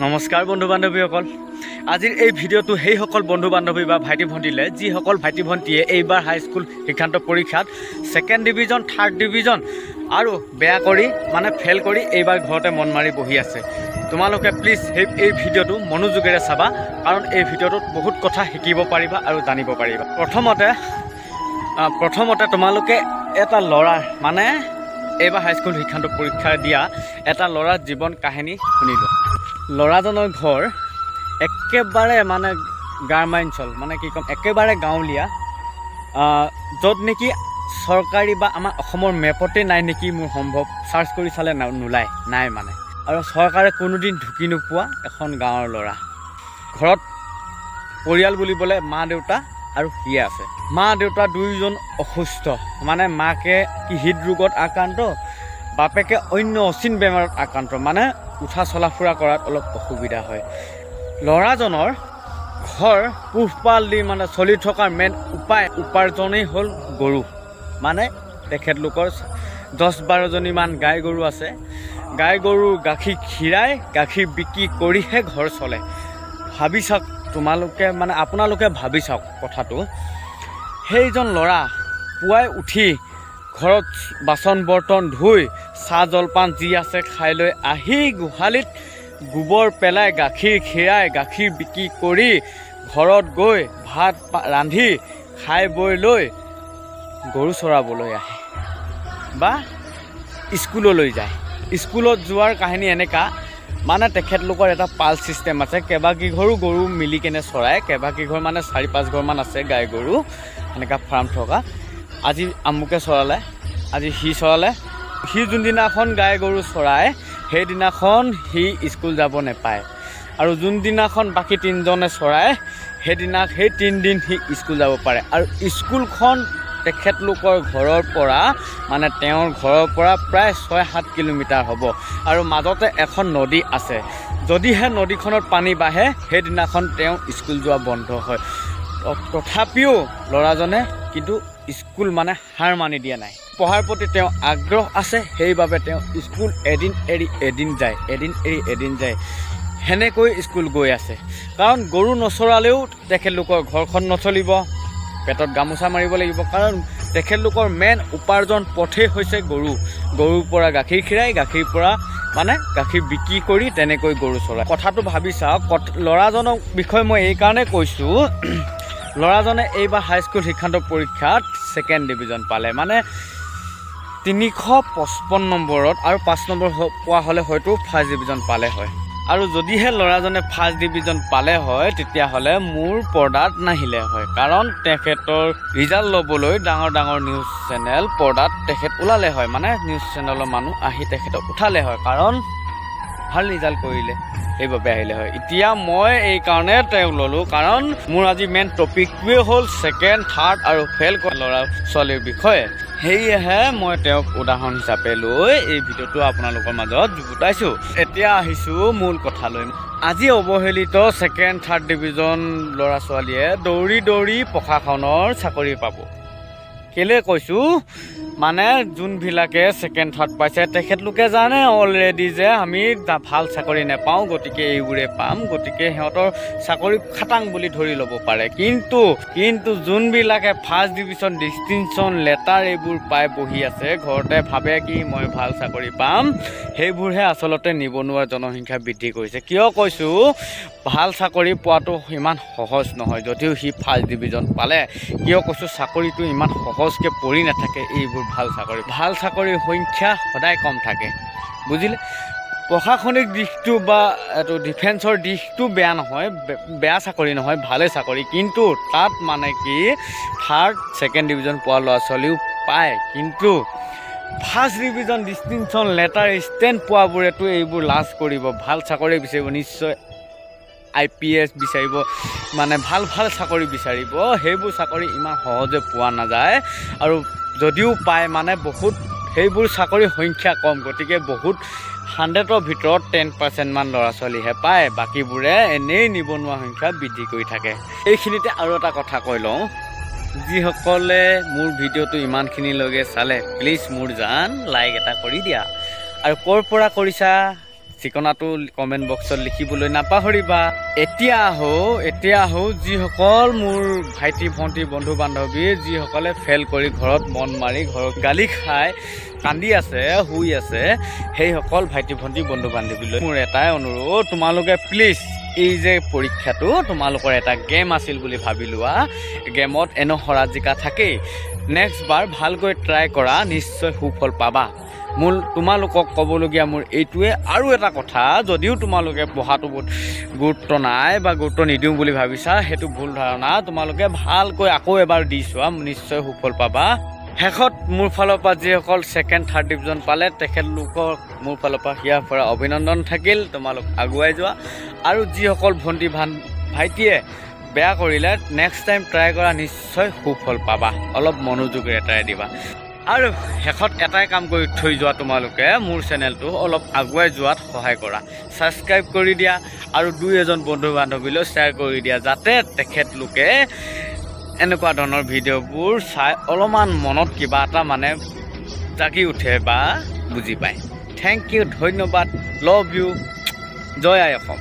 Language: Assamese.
নমস্কাৰ বন্ধু বান্ধৱীসকল আজিৰ এই ভিডিঅ'টো সেই সকল বন্ধু বান্ধৱী বা ভাইটি ভণ্টিলে যিসকল ভাইটি ভণ্টিয়ে এইবাৰ হাইস্কুল শিক্ষান্ত পৰীক্ষাত ছেকেণ্ড ডিভিজন থাৰ্ড ডিভিজন আৰু বেয়া কৰি মানে ফেল কৰি এইবাৰ ঘৰতে মন মাৰি বহি আছে তোমালোকে প্লিজ এই ভিডিঅ'টো মনোযোগেৰে চাবা কাৰণ এই ভিডিঅ'টোত বহুত কথা শিকিব পাৰিবা আৰু জানিব পাৰিবা প্ৰথমতে তোমালোকে এটা ল'ৰাৰ মানে এইবাৰ হাইস্কুল শিক্ষান্ত পৰীক্ষা দিয়া এটা ল'ৰাৰ জীৱন কাহিনী শুনিলোঁ ল'ৰাজনৰ ঘৰ একেবাৰে মানে গ্ৰাম্যাঞ্চল মানে কি ক'ম একেবাৰে গাঁৱলীয়া য'ত নেকি চৰকাৰী বা আমাৰ অসমৰ মেপতে নাই নেকি মোৰ সম্ভৱ চাৰ্চ কৰি চালে নোলায় নাই মানে আৰু চৰকাৰে কোনোদিন ঢুকি নোপোৱা এখন গাঁৱৰ ল'ৰা ঘৰত পৰিয়াল বুলিবলৈ মা দেউতা আৰু সি আছে মা দেউতা দুয়োজন অসুস্থ মানে মাকে কি হৃদৰোগত আক্ৰান্ত বাপেকে অন্য অচিন বেমাৰত আক্ৰান্ত মানে উঠা চলা ফুৰা কৰাত অলপ অসুবিধা হয় ল'ৰাজনৰ ঘৰ পোহপাল দি মানে চলি থকাৰ মেইন উপাৰ্জনেই হ'ল গৰু মানে তেখেতলোকৰ 10-12জনীমান গাই গৰু আছে গাই গৰু গাখীৰ খীৰাই গাখীৰ বিক্ৰী কৰিহে ঘৰ চলে ভাবি চাওক তোমালোকে মানে আপোনালোকে ভাবি চাওক কথাটো সেইজন ল'ৰা পুৱাই উঠি ঘৰত বাচন বৰ্তন ধুই চাহ জলপান যি আছে খাই লৈ আহি গোহালিত গোবৰ পেলাই গাখীৰ খীৰাই গাখীৰ বিক্ৰী কৰি ঘৰত গৈ ভাত ৰান্ধি খাই বৈ লৈ গৰু চৰাবলৈ আহে বা স্কুললৈ যায় স্কুলত যোৱাৰ কাহিনী এনেকুৱা মানে তেখেতলোকৰ এটা পাল ছিষ্টেম আছে কেইবাকেইঘৰো গৰু মিলি কেনে চৰাই কেইবাকেইঘৰ মানে 4-5 ঘৰমান আছে গাই গৰু এনেকুৱা ফাৰ্ম থকা আজি আমুকে চৰালে আজি সি চৰালে সি যোনদিনাখন গাই গৰু চৰাই সেইদিনাখন সি স্কুল যাব নেপায় আৰু যোনদিনাখন বাকী 3জনে চৰাই সেই 3 দিন সি স্কুল যাব পাৰে আৰু স্কুলখন তেখেতলোকৰ ঘৰৰ পৰা মানে তেওঁৰ ঘৰৰ পৰা প্ৰায় 6-7 কিলোমিটাৰ হ'ব আৰু মাজতে এখন নদী আছে যদিহে নদীখনত পানী বাঢ়ে সেইদিনাখন তেওঁ স্কুল যোৱা বন্ধ হয় তথাপিও ল'ৰাজনে কিন্তু স্কুল মানে হাৰ মানি দিয়া নাই পঢ়াৰ প্ৰতি তেওঁ আগ্ৰহ আছে সেইবাবে তেওঁ স্কুল এদিন এৰি এদিন যায় সেনেকৈ স্কুল গৈ আছে কাৰণ গৰু নচৰালেও তেখেতলোকৰ ঘৰখন নচলিব পেটত গামোচা মাৰিব লাগিব কাৰণ তেখেতলোকৰ মেইন উপাৰ্জন পথেই হৈছে গৰুৰ পৰা গাখীৰ খীৰাই গাখীৰ পৰা মানে গাখীৰ বিক্ৰী কৰি তেনেকৈ গৰু চলায় কথাটো ভাবি চাওক ল'ৰাজনৰ বিষয়ে মই এইকাৰণে কৈছোঁ ল'ৰাজনে এইবাৰ হাইস্কুল শিক্ষান্ত পৰীক্ষাত ছেকেণ্ড ডিভিজন পালে মানে 355 নম্বৰত আৰু 5 নম্বৰ পোৱা হ'লে হয়তো ফাৰ্ষ্ট ডিভিজন পালে হয় আৰু যদিহে ল'ৰাজনে ফাৰ্ষ্ট ডিভিজন পালে হয় তেতিয়াহ'লে মোৰ পৰ্দাত নাহিলে হয় কাৰণ তেখেতৰ ৰিজাল্ট ল'বলৈ ডাঙৰ নিউজ চেনেল পৰ্দাত তেখেত ওলালে হয় মানে নিউজ চেনেলৰ মানুহ আহি তেখেতক উঠালে হয় কাৰণ ভাল ৰিজাল্ট কৰিলে সেইবাবে আহিলে হয় এতিয়া মই এইকাৰণে তেওঁক ল'লোঁ কাৰণ মোৰ আজি মেইন টপিকটোৱে হ'ল ছেকেণ্ড থাৰ্ড আৰু ফেইল কৰা ল'ৰা ছোৱালীৰ বিষয়ে সেয়েহে মই তেওঁক উদাহৰণ হিচাপে লৈ এই ভিডিঅ'টো আপোনালোকৰ মাজত যুগুতাইছোঁ এতিয়া আহিছোঁ মূল কথালৈ আজি অৱহেলিত ছেকেণ্ড থাৰ্ড ডিভিজন ল'ৰা ছোৱালীয়ে দৌৰি প্ৰশাসনৰ চাকৰি পাব কেলে কৈছোঁ মানে যোনবিলাকে ছেকেণ্ড থাৰ্ড পাইছে তেখেতলোকে জানে অলৰেডি যে আমি ভাল চাকৰি নাপাওঁ গতিকে এইবোৰে পাম গতিকে সিহঁতৰ চাকৰি খাটাং বুলি ধৰি ল'ব পাৰে কিন্তু যোনবিলাকে ফাৰ্ষ্ট ডিভিজন ডিষ্টিংশ্যন লেটাৰ এইবোৰ পাই বহি আছে ঘৰতে ভাবে কি মই ভাল চাকৰি পাম সেইবোৰহে আচলতে নিবনুৱা জনসংখ্যা বৃদ্ধি কৰিছে কিয় কৈছোঁ ভাল চাকৰি পোৱাটো ইমান সহজ নহয় যদিও সি ফাৰ্ষ্ট ডিভিজন পালে কিয় কৈছোঁ চাকৰিটো ইমান সহজকৈ পৰি নাথাকে এইবোৰ ভাল চাকৰিৰ সংখ্যা সদায় কম থাকে বুজিলে প্ৰশাসনিক দিশটো বা এইটো ডিফেন্সৰ দিশটো বেয়া চাকৰি নহয় ভালে চাকৰি কিন্তু তাত মানে কি থাৰ্ড ছেকেণ্ড ডিভিজন পোৱা ল'ৰা ছোৱালীও পায় কিন্তু first division distinction letter stand পোৱাবোৰেতো এইবোৰ লাজ কৰিব ভাল চাকৰি বিচাৰিব নিশ্চয় IPS বিচাৰিব মানে ভাল চাকৰি বিচাৰিব সেইবোৰ চাকৰি ইমান সহজে পোৱা নাযায় আৰু যদিও পায় মানে বহুত সেইবোৰ চাকৰিৰ সংখ্যা কম গতিকে বহুত 100ৰ ভিতৰত 10% মান ল'ৰা ছোৱালীহে পায় বাকীবোৰে এনেই নিবনুৱা সংখ্যা বৃদ্ধি কৰি থাকে এইখিনিতে আৰু এটা কথা কৈ লওঁ যিসকলে মোৰ ভিডিঅ'টো ইমানখিনিলৈকে চালে প্লিজ মোৰ জান লাইক এটা কৰি দিয়া আৰু ক'ৰ পৰা কৰিছা ঠিকনাটো কমেণ্ট বক্সত লিখিবলৈ নাপাহৰিবা। এতিয়া আহো যিসকল মোৰ ভাইটি ভণ্টি বন্ধু বান্ধৱী যিসকলে ফেইল কৰি ঘৰত মন মাৰি ঘৰত গালি খাই কান্দি আছে শুই আছে, সেইসকল ভাইটি ভণ্টি বন্ধু বান্ধৱীলৈ মোৰ এটাই অনুৰোধ, তোমালোকে প্লিজ এই যে পৰীক্ষাটো তোমালোকৰ এটা গেম আছিল বুলি ভাবি লোৱা। গেমত এনেও হৰা জিকা থাকেই। নেক্সট বাৰ ভালকৈ ট্ৰাই কৰা, নিশ্চয় সুফল পাবা। তোমালোকক ক'বলগীয়া মোৰ এইটোৱে আৰু এটা কথা, যদিও তোমালোকে পঢ়াটো গুৰুত্ব নাই বা গুৰুত্ব নিদিওঁ বুলি ভাবিছা, সেইটো ভুল ধাৰণা। তোমালোকে ভালকৈ আকৌ এবাৰ দি চোৱা, নিশ্চয় সুফল পাবা। শেষত মোৰ ফালৰ পৰা যিসকল ছেকেণ্ড থাৰ্ড ডিভিজন পালে তেখেতলোকক মোৰ ফালৰ পৰা হিয়াৰ পৰা অভিনন্দন থাকিল। তোমালোক আগুৱাই যোৱা। আৰু যিসকল ভণ্টি ভাইটিয়ে বেয়া কৰিলে নেক্সট টাইম ট্ৰাই কৰা, নিশ্চয় সুফল পাবা। অলপ মনোযোগেৰে ট্ৰাই দিবা। আৰু শেষত এটাই কাম কৰি থৈ যোৱা, তোমালোকে মোৰ চেনেলটো অলপ আগুৱাই যোৱাত সহায় কৰা। ছাবস্ক্ৰাইব কৰি দিয়া আৰু 2-এজন বন্ধু বান্ধৱীলৈ শ্বেয়াৰ কৰি দিয়া, যাতে তেখেতলোকে এনেকুৱা ধৰণৰ ভিডিঅ'বোৰ চাই অলপমান মনত কিবা এটা মানে জাগি উঠে বা বুজি পায়। থেংক ইউ, ধন্যবাদ, love you, Jay I Assam.